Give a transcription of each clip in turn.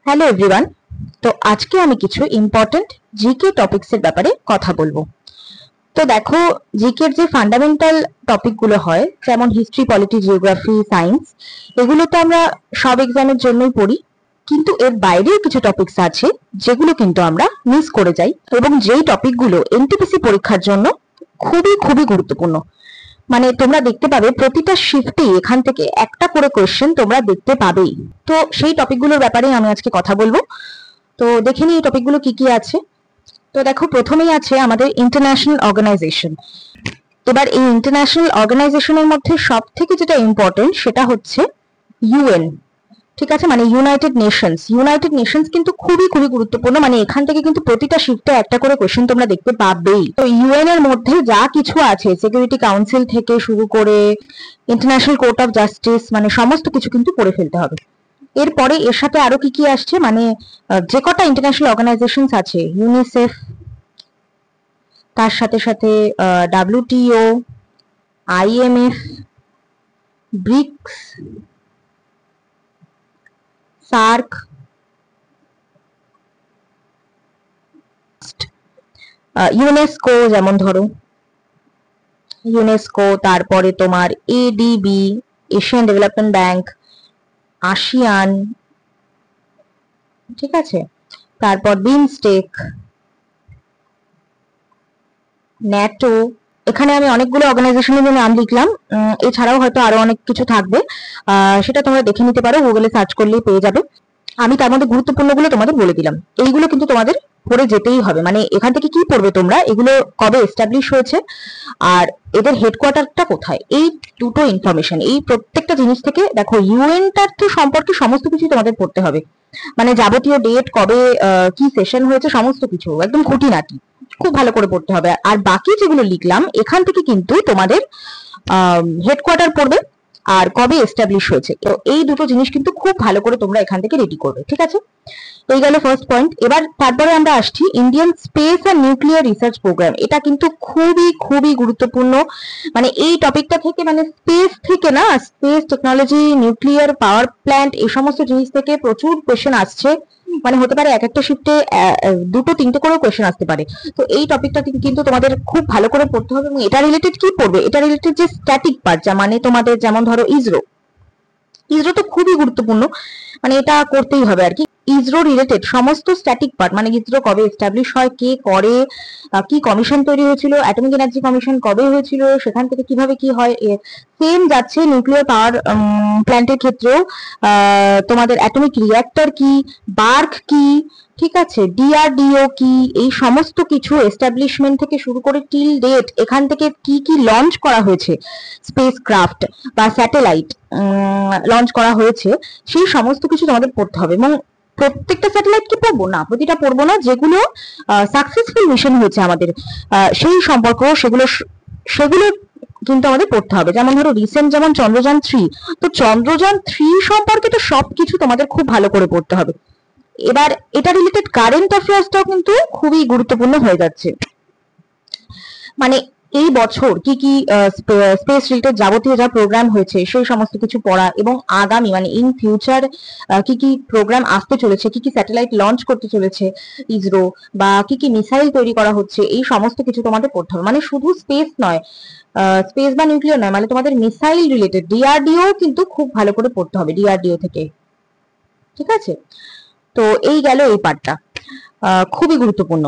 Hello everyone. তো আজকে আমি কিছু ইম্পর্টেন্ট জিকে টপিকস এর ব্যাপারে কথা বলবো। তো দেখো, জিকে এর যে ফান্ডামেন্টাল টপিক গুলো হয়, যেমন হিস্ট্রি, পলিটি, জিওগ্রাফি, সায়েন্স, এগুলো তো আমরা সব এক্সামের জন্যই পড়ি, কিন্তু এর বাইরেও কিছু টপিকস আছে যেগুলো কিন্তু আমরা মিস করে যাই, এবং যেই টপিকগুলো এনটিপিসি পরীক্ষার জন্য খুবই খুবই গুরুত্বপূর্ণ। মানে তোমরা দেখতে পাবে প্রতিটা শিফটেই এখান থেকে একটা করে কোয়েশ্চেন তোমরা দেখতে পাবেই। তো সেই টপিকগুলোর ব্যাপারে আমি আজকে কথা বলবো। তো দেখে নিই এই টপিকগুলো কি কি আছে। তো দেখো, প্রথমেই আছে আমাদের ইন্টারন্যাশনাল অর্গানাইজেশন। এবার এই ইন্টারন্যাশনাল অর্গানাইজেশনের মধ্যে সব থেকে যেটা ইম্পর্টেন্ট সেটা হচ্ছে ইউএন। ঠিক আছে, মানে ইউনাইটেড নেশনস। ইউনাইটেড নেশনস কিন্তু খুবই খুবই গুরুত্বপূর্ণ, মানে এখান থেকে কিন্তু প্রতিটা শিফটে একটা করে কোয়েশ্চেন তোমরা দেখতে পাবেই। তো ইউএন এর মধ্যে যা কিছু আছে, সিকিউরিটি কাউন্সিল থেকে শুরু করে ইন্টারন্যাশনাল কোর্ট অফ জাস্টিস, মানে সমস্ত কিছু কিন্তু পড়ে ফেলতে হবে। এরপরে এর সাথে আরো কি কি আসছে, মানে যে কটা ইন্টারন্যাশনাল অর্গানাইজেশনস আছে, ইউনিসেফ, তার সাথে সাথে WTO, IMF, BRICS, SAARC, UNESCO, যেমন ধরো ইউনেস্কো, তারপরে তোমার ADB, Asian Development Bank, ASEAN, ঠিক আছে, তারপর বিমস্টেক, ন্যাটো। এখানে আমি অনেকগুলো অর্গানাইজেশনের নাম লিখলাম, এছাড়াও হয়তো আরো অনেক কিছু থাকবে, সেটা তোমরা দেখে নিতে পারো, গুগলে সার্চ করলেই পেয়ে যাবে। আমি তার মধ্যে গুরুত্বপূর্ণগুলো তোমাদের বলে দিলাম। এইগুলো কিন্তু তোমাদের পড়ে যেতেই হবে। মানে এখান থেকে কি পড়বে তোমরা, এগুলো কবে এস্টাবলিশ হয়েছে আর এদের হেডকোয়ার্টারটা কোথায়, এই দুটো ইনফরমেশন, এই প্রত্যেকটা জিনিস থেকে দেখো ইউএনটার তো সম্পর্কে সমস্ত কিছু তোমাদের পড়তে হবে। মানে যাবতীয় ডেট, কবে কি সেশন হয়েছে, সমস্ত কিছু একদম খুঁটিনাটি খুব ভালো করে পড়তে হবে। আর বাকি যেগুলো লিখলাম এখান থেকে কিন্তু তোমাদের হেডকোয়ার্টার পড়বে আর কবে এস্টাবলিশ হয়েছে। তো এই দুটো জিনিস কিন্তু খুব ভালো করে তোমরা এখান থেকে রেডি করবে, ঠিক আছে। এই গেল ফার্স্ট পয়েন্ট। এবার তারপরে আমরা আসছি Indian space and nuclear research programme. এটা কিন্তু খুবই খুবই গুরুত্বপূর্ণ। মানে এই টপিকটা থেকে, মানে স্পেস থেকে না, space technology, nuclear power plant, এই সমস্ত জিনিস থেকে প্রচুর কোয়েশ্চেন আসছে। মানে হতে পারে এক একটা শিফটে দুটো তিনটে করে কোয়েশ্চেন আসতে পারে। তো এই টপিকটা কিন্তু তোমাদের খুব ভালো করে পড়তে হবে। এবং এটা রিলেটেড কি পড়বে, এটা রিলেটেড যে স্ট্যাটিক পার্ট, যা মানে তোমাদের যেমন ধরো ইসরো, ইসরো তো খুবই গুরুত্বপূর্ণ, মানে এটা করতেই হবে আর কি। ইসরো রিলেটেড সমস্ত স্ট্যাটিক পার্ট, মানে ইসরো কবে এস্টাবলিশ হয়, কে করে, কি কমিশন তৈরি হয়েছিল, অ্যাটমিক এনার্জি কমিশন কবে হয়েছিল, সেখান থেকে কিভাবে কি হয়, সেম যাচ্ছে নিউক্লিয়ার পাওয়ার প্ল্যান্টের ক্ষেত্রেও। তোমাদের অ্যাটমিক রিঅ্যাক্টর কি, বার্ক কি, ঠিক আছে, ডিআরডিও কি, এই সমস্ত কিছু এস্টাবলিশমেন্ট থেকে শুরু করে টিল ডেট এখান থেকে কি কি লঞ্চ করা হয়েছে, স্পেস ক্রাফট বা স্যাটেলাইট লঞ্চ করা হয়েছে, সেই সমস্ত কিছু তোমাদের পড়তে হবে। এবং প্রত্যেকটা স্যাটেলাইট কি পড়বো না, প্রতিটা পড়বো না, যেগুলো সাকসেসফুল মিশন হয়েছে আমাদের সেই সম্পর্ক, সেগুলো সেগুলো কিন্তু আমাদের পড়তে হবে। যেমন ধরো রিসেন্ট যেমন চন্দ্রযান 3, তো চন্দ্রযান 3 সম্পর্কে তো সবকিছু তোমাদের খুব ভালো করে পড়তে হবে। এবার এটা রিলেটেড কারেন্ট অ্যাফেয়ার্সটাও কিন্তু খুবই গুরুত্বপূর্ণ হয়ে যাচ্ছে। মানে এই বছর কি কি স্পেস রিলেটেড যাবতীয় যা প্রোগ্রাম হয়েছে সেই সমস্ত কিছু পড়া, এবং আগামী মানে ইন ফিউচার কি কি প্রোগ্রাম আসতে চলেছে, কি কি স্যাটেলাইট লঞ্চ করতে চলেছে ইসরো, বা কি কি মিসাইল তৈরি করা হচ্ছে, এই সমস্ত কিছু তোমাদের পড়তে হবে। মানে শুধু স্পেস নয়, স্পেস বা নিউক্লিয়ার নয়, মানে তোমাদের মিসাইল রিলেটেড ডিআরডিও কিন্তু খুব ভালো করে পড়তে হবে, ডিআরডিও থেকে, ঠিক আছে। তো এই গেল এই পার্টটা, খুবই গুরুত্বপূর্ণ।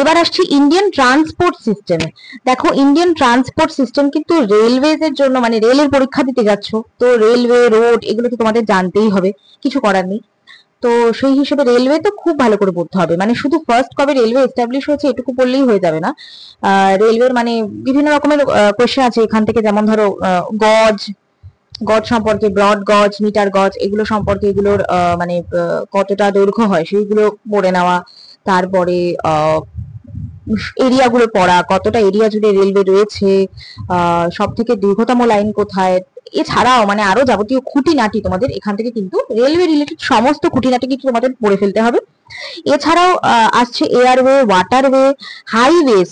এবার আসছি ইন্ডিয়ান ট্রান্সপোর্ট সিস্টেম। দেখো ইন্ডিয়ান ট্রান্সপোর্ট সিস্টেম কিন্তু রেলওয়েজ এর জন্য, মানে রেলের পরীক্ষা দিতে যাচ্ছ, তো রেলওয়ে, রোড, এগুলো তো তোমাদের জানতেই হবে, কিছু করার নেই। তো সেই হিসেবে রেলওয়ে তো খুব ভালো করে পড়তে হবে। মানে শুধু ফার্স্ট কবে রেলওয়ে এস্টাবলিশ হয়েছে এটুকু পড়লেই হয়ে যাবে না। রেলওয়ের মানে বিভিন্ন রকমের কোয়েশ্চেন আছে এখান থেকে, যেমন ধরো গজ, গজ সম্পর্কে, ব্রড গজ, মিটার গজ, এগুলো সম্পর্কে, এগুলোর মানে কতটা দৈর্ঘ্য হয় সেইগুলো পড়ে নেওয়া। তারপরে এরিয়া গুলো পড়া, কতটা এরিয়া জুড়ে রেলওয়ে রয়েছে, সব থেকে দীর্ঘতম লাইন কোথায়। এছাড়াও মানে আরো যাবতীয় খুঁটিনাটি তোমাদের এখান থেকে কিন্তু রেলওয়ে রিলেটেড সমস্ত খুঁটিনাটি কিন্তু তোমাদের পড়ে ফেলতে হবে। এছাড়াও আসছে এয়ারওয়ে, ওয়াটারওয়ে, হাইওয়েজ,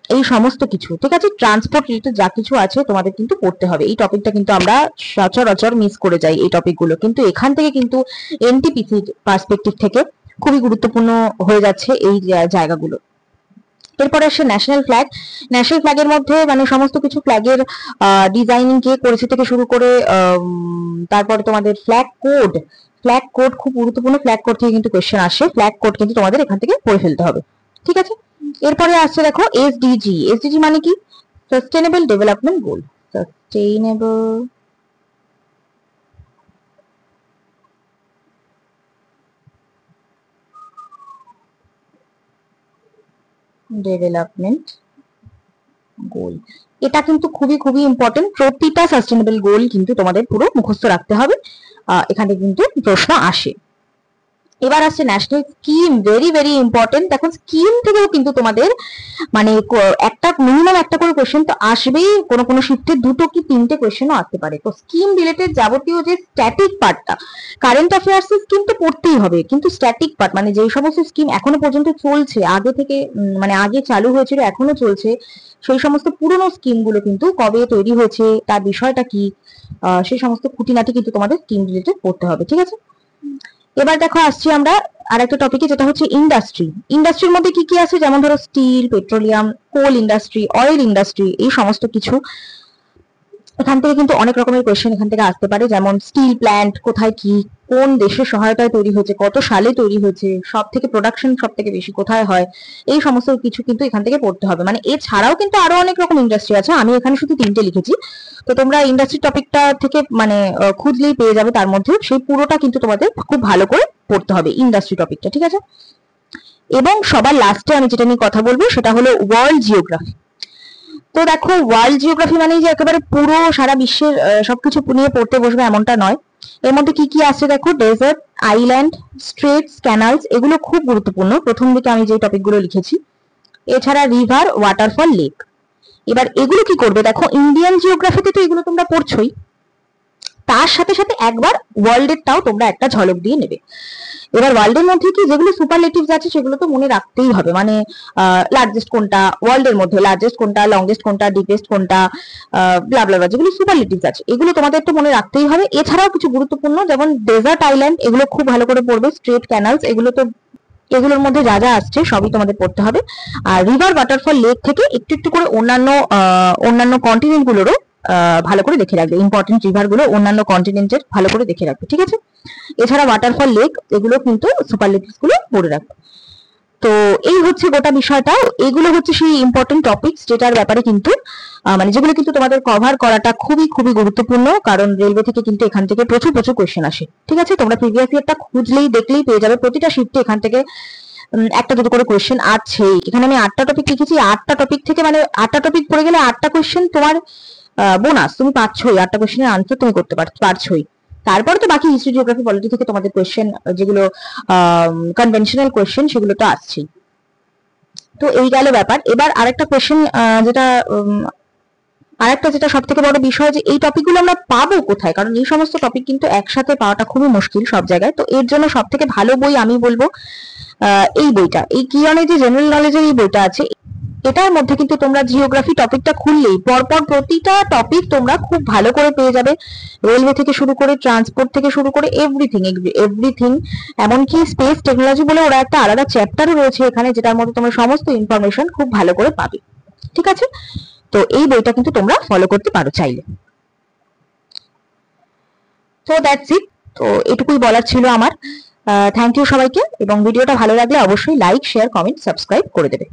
এই সমস্ত কিছু, ঠিক আছে, ট্রান্সপোর্ট রিলেটেড যা কিছু আছে তোমাদের কিন্তু পড়তে হবে। এই টপিকটা কিন্তু আমরা সচরাচর মিস করে যাই, এই টপিকগুলো কিন্তু এখান থেকে কিন্তু এনটিপিসি পার্সপেক্টিভ থেকে খুবই গুরুত্বপূর্ণ হয়ে যাচ্ছে এই জায়গাগুলো। এরপরে আসে ন্যাশনাল ফ্ল্যাগ। ন্যাশনাল ফ্ল্যাগের মধ্যে মানে সমস্ত কিছু ফ্ল্যাগের ডিজাইনিং কে করেছে থেকে শুরু করে তারপরে তোমাদের ফ্ল্যাগ কোড, ফ্ল্যাগ কোড খুব গুরুত্বপূর্ণ। ফ্ল্যাগ কোড থেকে কিন্তু কোয়েশ্চেন আসে, ফ্ল্যাগ কোড কিন্তু তোমাদের এখান থেকে পড়ে ফেলতে হবে, ঠিক আছে। এরপরে আসছে দেখো এসডিজি। এসডিজি মানে কি? Sustainable development goal. Sustainable development goal, এটা কিন্তু খুবই খুবই ইম্পর্টেন্ট। প্রতিটা সাস্টেনেবল গোল কিন্তু তোমাদের পুরো মুখস্থ রাখতে হবে, এখানে কিন্তু প্রশ্ন আসে। এবার আসছে national scheme, very very important. দেখো স্কিম থেকেও কিন্তু তোমাদের মানে একটা মিনিমাম একটা করে কোয়েশ্চেন তো আসবেই, কোনো কোনো শিফটে দুটো কি তিনটে কোয়েশ্চেনও আসতে পারে। তো স্কিম রিলেটেড যাবতীয় যে স্ট্যাটিক পার্টটা, কারেন্ট অ্যাফেয়ার্স এর স্কিম তো পড়তেই হবে, কিন্তু স্ট্যাটিক পার্ট মানে যেই সমস্ত স্কিম এখনো পর্যন্ত চলছে, আগে থেকে মানে আগে চালু হয়েছিল এখনো চলছে, সেই সমস্ত পুরনো স্কিম গুলো কিন্তু কবে তৈরি হয়েছে, তার বিষয়টা কি, সেই সমস্ত খুঁটিনাটি কিন্তু তোমাদের স্কিম রিলেটেড পড়তে হবে, ঠিক আছে। এবার দেখো আসছি আমরা আর একটা টপিকে, যেটা হচ্ছে ইন্ডাস্ট্রি। ইন্ডাস্ট্রির মধ্যে কি কি আছে, যেমন ধরো স্টিল, পেট্রোলিয়াম, কোল ইন্ডাস্ট্রি, অয়েল ইন্ডাস্ট্রি, এই সমস্ত কিছু এখান থেকে কিন্তু অনেক রকমের কোয়েশ্চেন এখান থেকে আসতে পারে। যেমন স্টিল প্ল্যান্ট কোথায়, কি কোন দেশের সহায়তায় তৈরি হয়েছে, কত সালে তৈরি হয়েছে, সব থেকে প্রোডাকশন সব থেকে বেশি কোথায় হয়, এই সমস্ত কিছু কিন্তু এখান থেকে পড়তে হবে। মানে এছাড়াও কিন্তু আরো অনেক রকম ইন্ডাস্ট্রি আছে, আমি এখানে শুধু তিনটে লিখেছি। তো তোমরা ইন্ডাস্ট্রি টপিকটা থেকে মানে খুঁজলেই পেয়ে যাবে, তার মধ্যে সেই পুরোটা কিন্তু তোমাদের খুব ভালো করে পড়তে হবে ইন্ডাস্ট্রি টপিকটা, ঠিক আছে। এবং সবার লাস্টে আমি যেটা নিয়ে কথা বলবো সেটা হলো ওয়ার্ল্ড জিওগ্রাফি। তো দেখো ওয়ার্ল্ড জিওগ্রাফি মানে যে একেবারে পুরো সারা বিশ্বের সবকিছু নিয়ে পড়তে বসবে এমনটা নয়। এর মধ্যে কি কি আছে দেখো, ডেজার্ট, আইল্যান্ড, স্ট্রেটস, ক্যানালস, এগুলো খুব গুরুত্বপূর্ণ প্রথম দিকে আমি যে টপিকগুলো লিখেছি। এছাড়া রিভার, ওয়াটারফল, লেক। এবার এগুলো কি করবে দেখো, ইন্ডিয়ান জিওগ্রাফিতে তো এগুলো তোমরা পড়ছোই, তার সাথে সাথে একবার ওয়ার্ল্ডেরটাও তোমরা একটা ঝলক দিয়ে নেবে। এবার ওয়ার্ল্ডের মধ্যে কি যেগুলো সুপারলেটিভস আছে সেগুলো তো মনে রাখতেই হবে, মানে লার্জেস্ট কোনটা ওয়ার্ল্ডের মধ্যে, লার্জেস্ট কোনটা, লংগেস্ট কোনটা, ডিপেস্ট কোনটা, ব্লা ব্লা ব্লা, যেগুলো সুপারলেটিভস আছে এগুলো তোমাদের তো মনে রাখতেই হবে। এছাড়াও কিছু গুরুত্বপূর্ণ যেমন ডেজার্ট, আইল্যান্ড, এগুলো খুব ভালো করে পড়বে। স্ট্রেট, ক্যানালস, এগুলো তো এগুলোর মধ্যে যা যা আসছে সবই তোমাদের পড়তে হবে। আর রিভার, ওয়াটারফল, লেক থেকে একটু একটু করে অন্যান্য কন্টিনেন্ট গুলোরও ভালো করে দেখে রাখবে, ইম্পর্টেন্ট রিভার গুলো অন্যান্য কন্টিনেন্টের ভালো করে দেখে রাখবে, ঠিক আছে। এছাড়া ওয়াটারফল, লেক, এগুলো কিন্তু সুপারলেটিভস গুলো পড়ে রাখবে। তো এই হচ্ছে গোটা বিষয়টা, এগুলো হচ্ছে সেই ইম্পর্টেন্ট টপিকস যেটার ব্যাপারে কিন্তু মানে যেগুলো কিন্তু তোমাদের কভার করাটা খুবই খুবই গুরুত্বপূর্ণ, কারণ রেলওয়ে থেকে কিন্তু এখান থেকে প্রচুর প্রচুর কোয়েশ্চেন আসে, ঠিক আছে। তোমরা প্রিভিয়াস ইয়ারটা খুঁজলেই দেখলেই পেয়ে যাবে, প্রতিটা শিফটে এখান থেকে একটা দুটো করে কোয়েশ্চেন আছে। এখানে আমি 8টা টপিক লিখেছি, 8টা টপিক থেকে মানে 8টা টপিক পড়ে গেলে 8টা কোয়েশ্চেন তোমার বোনাস, তুমি পাচ্ছই, 8টা কোয়েশ্চেনের আনসার তুমি করতে পারছোই। তারপরে তো বাকি হিস্ট্রি, জিওগ্রাফি, পলিটি থেকে তোমাদের কোয়েশ্চেন যেগুলো কনভেনশনাল কোয়েশ্চেন সেগুলো তো আসছেই। তো এই গেল ব্যাপার। এবার আরেকটা কোয়েশ্চেন যেটা আরেকটা যেটা সব থেকে বড় বিষয়, যে এই টপিকগুলো আমরা পাবো কোথায়, কারণ এই সমস্ত টপিক কিন্তু একসাথে পাওয়াটা খুবই মুশকিল সব জায়গায়। তো এর জন্য সব থেকে ভালো বই আমি বলবো এই বইটা, এই কিয়নে যে জেনারেল নলেজের এই বইটা আছে, এটার মধ্যে কিন্তু তোমরা জিওগ্রাফি টপিকটা খুললেই পরপর প্রতিটা টপিক তোমরা খুব ভালো করে পেয়ে যাবে। রেলওয়ে থেকে শুরু করে, ট্রান্সপোর্ট থেকে শুরু করে, এভরিথিং। এমনকি স্পেস টেকনোলজি বলে ওরা একটা আলাদা চ্যাপ্টারও রয়েছে এখানে, যেটার মধ্যে তোমরা সমস্ত ইনফরমেশন খুব ভালো করে পাবে, ঠিক আছে। তো এই বইটা কিন্তু তোমরা ফলো করতে পারো চাইলে। তো দ্যাটস ইট, তো এটুকুই বলার ছিল আমার। থ্যাংক ইউ সবাইকে, এবং ভিডিওটা ভালো লাগলে অবশ্যই লাইক, শেয়ার, কমেন্ট, সাবস্ক্রাইব করে দেবে।